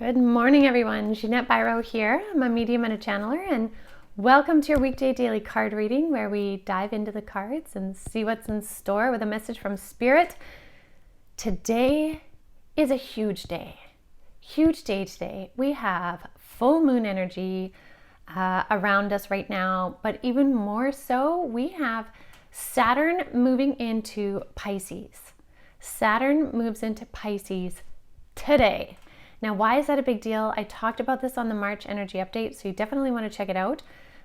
Good morning, everyone. Jeanette Biro here. I'm a medium and a channeler, and welcome to your weekday daily card reading where we dive into the cards and see what's in store with a message from Spirit. Today is a huge day. Huge day today. We have full moon energy around us right now, but even more so, we have Saturn moving into Pisces. Saturn moves into Pisces today. Now, why is that a big deal? I talked about this on the March energy update, so you definitely want to check it out.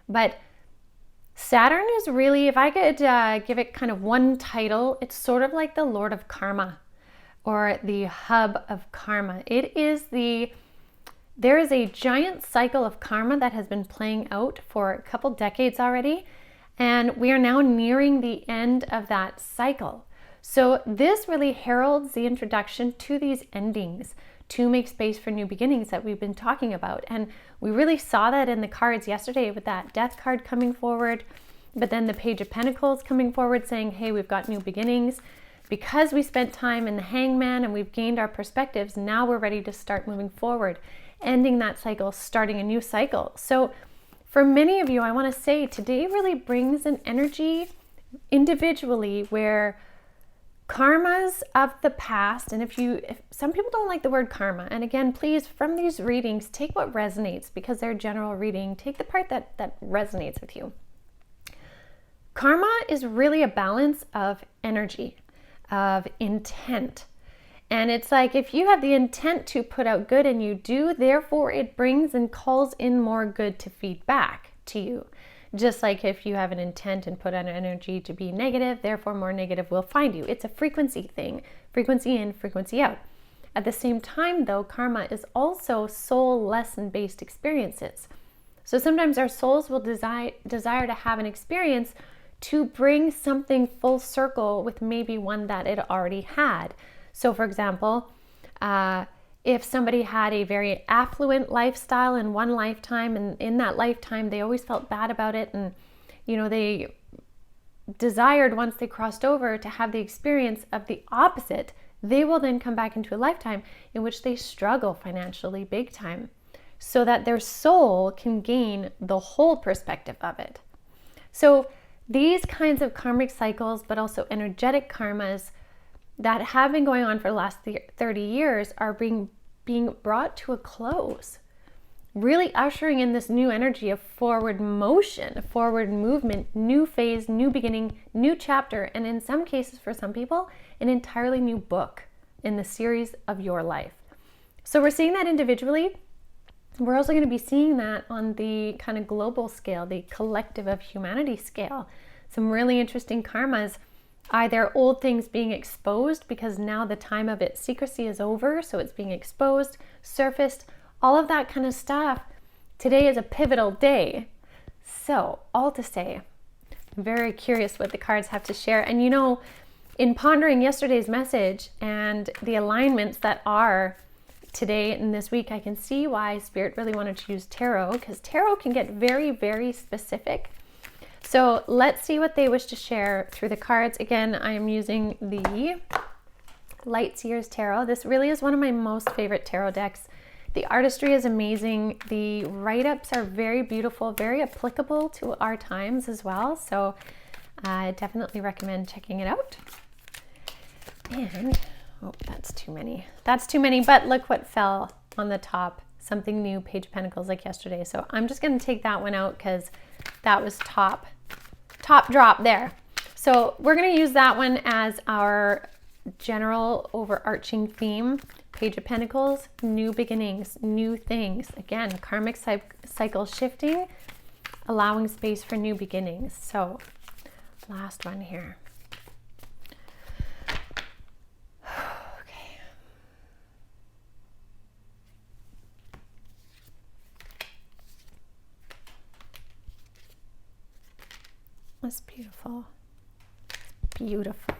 But Saturn is really, if I could give it kind of one title, it's sort of like the Lord of Karma or the hub of karma. There is a giant cycle of karma that has been playing out for a couple decades already, and we are now nearing the end of that cycle. So this really heralds the introduction to these endings, to make space for new beginnings that we've been talking about. And we really saw that in the cards yesterday with that Death card coming forward, but then the Page of Pentacles coming forward saying, hey, we've got new beginnings. Because we spent time in the Hangman and we've gained our perspectives, now we're ready to start moving forward, ending that cycle, starting a new cycle. So for many of you, I want to say today really brings an energy individually where karmas of the past, and if some people don't like the word karma, and again, please, from these readings, take what resonates, because they're general reading. Take the part that resonates with you. Karma is really a balance of energy, of intent. And it's like if you have the intent to put out good and you do, therefore it brings and calls in more good to feed back to you. Just like if you have an intent and put on energy to be negative, therefore more negative will find you. It's a frequency thing, frequency in, frequency out. At the same time, though, karma is also soul lesson-based experiences. So sometimes our souls will desire to have an experience to bring something full circle with maybe one that it already had. So for example, if somebody had a very affluent lifestyle in one lifetime, and in that lifetime they always felt bad about it, and they desired, once they crossed over, to have the experience of the opposite, they will then come back into a lifetime in which they struggle financially big time, so that their soul can gain the whole perspective of it. So these kinds of karmic cycles, but also energetic karmas that have been going on for the last 30 years are being brought to a close, really ushering in this new energy of forward motion, forward movement, new phase, new beginning, new chapter, and in some cases, for some people, an entirely new book in the series of your life. So we're seeing that individually. We're also going to be seeing that on the kind of global scale, the collective of humanity scale. Some really interesting karmas. Either old things being exposed because now the time of its secrecy is over, so it's being exposed, surfaced, all of that kind of stuff. Today is a pivotal day. So, all to say, I'm very curious what the cards have to share. And in pondering yesterday's message and the alignments that are today and this week, I can see why Spirit really wanted to use tarot, because tarot can get very, very specific. So let's see what they wish to share through the cards. Again, I am using the Light Seers Tarot. This really is one of my most favorite tarot decks. The artistry is amazing. The write-ups are very beautiful, very applicable to our times as well. So I definitely recommend checking it out. And, oh, that's too many. That's too many, but look what fell on the top. Something new, Page of Pentacles like yesterday. So I'm just going to take that one out because that was top drop there. So we're going to use that one as our general overarching theme. Page of Pentacles, new beginnings, new things. Again, karmic cycle shifting, allowing space for new beginnings. So last one here. Okay. That's beautiful. Beautiful.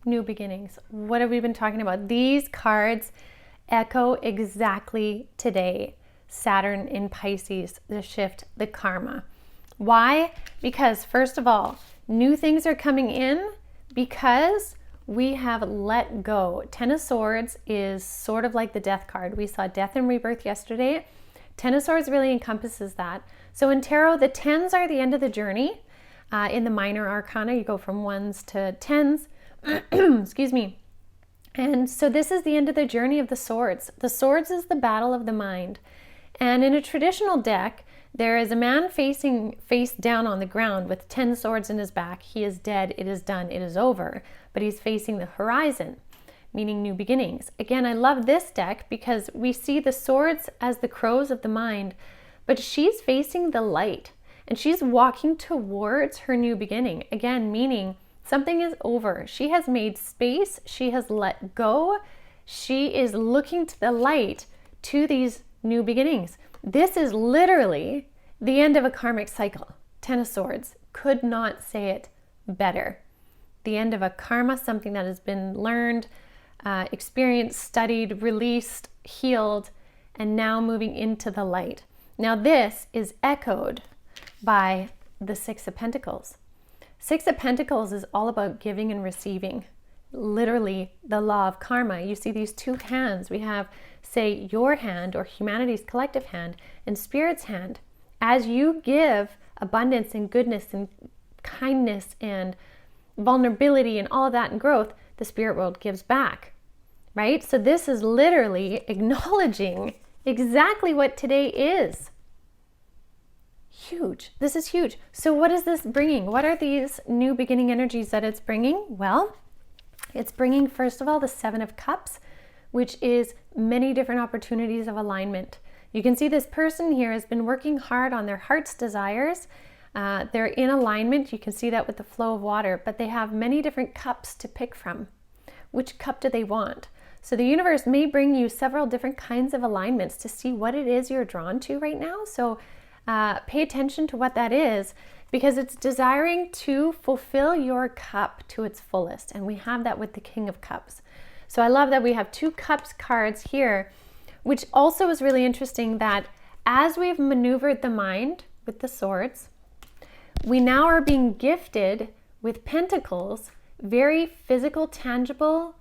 New beginnings. What have we been talking about? These cards echo exactly today. Saturn in Pisces, the shift, the karma. Why? Because first of all, new things are coming in because we have let go. 10 of Swords is sort of like the Death card. We saw death and rebirth yesterday. 10 of Swords really encompasses that. So in tarot, the 10s are the end of the journey. In the minor arcana, you go from 1s to 10s. Excuse me. And so this is the end of the journey of the Swords. The Swords is the battle of the mind. And in a traditional deck, there is a man face down on the ground with 10 swords in his back. He is dead. It is done. It is over. But he's facing the horizon, meaning new beginnings. Again, I love this deck because we see the swords as the crows of the mind, but she's facing the light and she's walking towards her new beginning. Again, meaning something is over. She has made space. She has let go. She is looking to the light to these new beginnings. This is literally the end of a karmic cycle. 10 of Swords. Could not say it better. The end of a karma, something that has been learned, experienced, studied, released, healed, and now moving into the light. Now this is echoed by the 6 of Pentacles. 6 of Pentacles is all about giving and receiving. Literally the law of karma. You see these two hands. We have, say, your hand or humanity's collective hand and spirit's hand. As you give abundance and goodness and kindness and vulnerability and all of that and growth, the spirit world gives back, right? So this is literally acknowledging exactly what today is. Huge. This is huge. So what is this bringing? What are these new beginning energies that it's bringing? Well, it's bringing, first of all, the 7 of Cups, which is many different opportunities of alignment. You can see this person here has been working hard on their heart's desires. They're in alignment. You can see that with the flow of water, but they have many different cups to pick from. Which cup do they want? So the universe may bring you several different kinds of alignments to see what it is you're drawn to right now. So pay attention to what that is, because it's desiring to fulfill your cup to its fullest. And we have that with the King of Cups. So I love that we have 2 cups cards here, which also is really interesting that as we've maneuvered the mind with the swords, we now are being gifted with pentacles, very physical, tangible,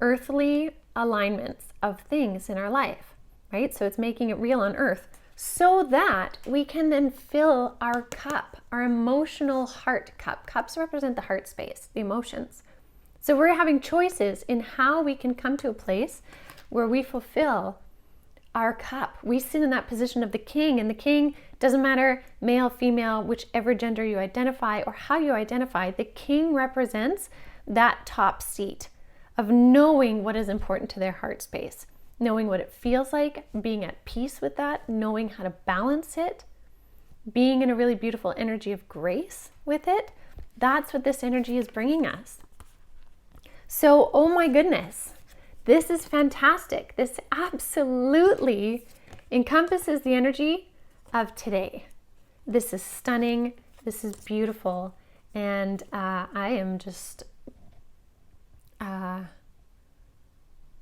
earthly alignments of things in our life, right? So it's making it real on earth so that we can then fill our cup, our emotional heart cup. Cups represent the heart space, the emotions. So we're having choices in how we can come to a place where we fulfill our cup. We sit in that position of the king, and the king doesn't matter male, female, whichever gender you identify or how you identify, the king represents that top seat of knowing what is important to their heart space, knowing what it feels like, being at peace with that, knowing how to balance it, being in a really beautiful energy of grace with it. That's what this energy is bringing us. So, oh my goodness, this is fantastic. This absolutely encompasses the energy of today. This is stunning. This is beautiful. And I am just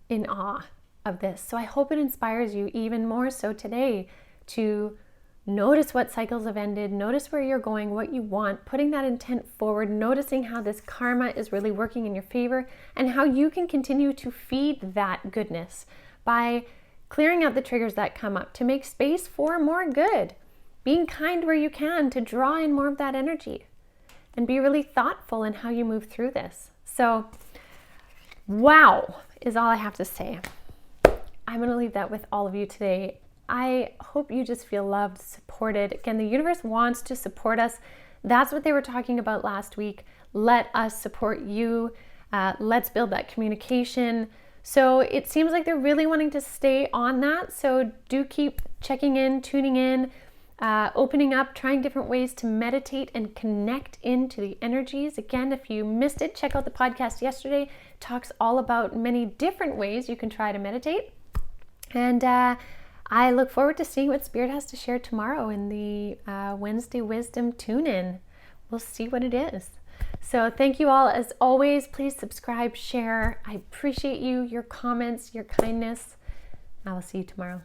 in awe of this. So I hope it inspires you even more so today to notice what cycles have ended, notice where you're going, what you want, putting that intent forward, noticing how this karma is really working in your favor, and how you can continue to feed that goodness by clearing out the triggers that come up to make space for more good, being kind where you can to draw in more of that energy, and be really thoughtful in how you move through this. So, wow is all I have to say. I'm going to leave that with all of you today. I hope you just feel loved, supported. Again, the universe wants to support us. That's what they were talking about last week. Let us support you. Let's build that communication. So it seems like they're really wanting to stay on that. So do keep checking in, tuning in, opening up, trying different ways to meditate and connect into the energies. Again, if you missed it, check out the podcast yesterday. It talks all about many different ways you can try to meditate. And I look forward to seeing what Spirit has to share tomorrow in the Wednesday Wisdom Tune-In. We'll see what it is. So thank you all. As always, please subscribe, share. I appreciate you, your comments, your kindness. I will see you tomorrow.